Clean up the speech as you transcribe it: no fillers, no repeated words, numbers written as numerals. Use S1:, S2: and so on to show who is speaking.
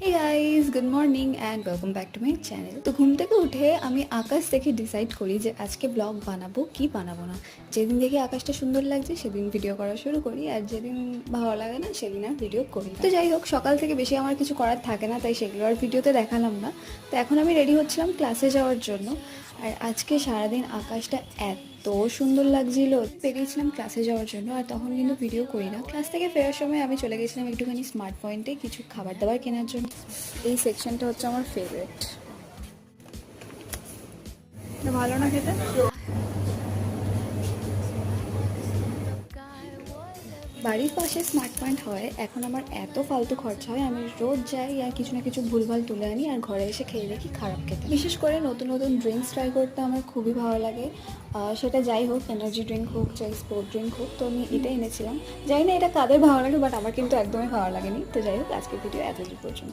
S1: Hey guys, good morning and welcome back to my channel. তো ঘুম থেকে উঠে আমি আকাশ দেখে ডিসাইড করি যে আজকে ব্লগ বানাবো কি বানাবো না। যেদিন দেখি আকাশটা সুন্দর লাগছে সেদিন ভিডিও করা শুরু করি, আর যেদিন ভালো লাগে না সেদিন আর ভিডিও করি না। তো যাই হোক, সকাল থেকে বেশি আমার কিছু করার থাকে না, তাই সেগুলো আর ভিডিওতে দেখালাম না। তো এখন আমি রেডি হচ্ছিলাম ক্লাসে যাওয়ার জন্য। আর আজকে সারাদিন আকাশটা এত সুন্দর লাগছিল, বেরিয়েছিলাম ক্লাসে যাওয়ার জন্য। আর তখন কিন্তু ভিডিও করি না। ক্লাস থেকে ফেরার সময় আমি চলে গেছিলাম একটুখানি স্মার্ট পয়েন্টে কিছু খাবার দাবার কেনার জন্য। এই সেকশনটা হচ্ছে আমার ফেভারিট। ভালো না খেতে? বাড়ির পাশে স্মার্ট পয়েন্ট হয়, এখন আমার এত ফালতু খরচা হয়, আমি রোজ যাই আর কিছু না কিছু ভুলভাল তুলে আনি আর ঘরে এসে খেয়ে দেখি খারাপ খেতে। বিশেষ করে নতুন নতুন ড্রিঙ্কস ট্রাই করতে আমার খুবই ভালো লাগে। সেটা যাই হোক, এনার্জি ড্রিঙ্ক হোক চাই স্পোর্ট ড্রিঙ্ক হোক, তো আমি এটা এনেছিলাম। জানি না এটা কাদের ভালো লাগে, বাট আমার কিন্তু একদমই ভালো লাগেনি। তো যাই হোক, আজকের ভিডিও এতদূর পর্যন্ত।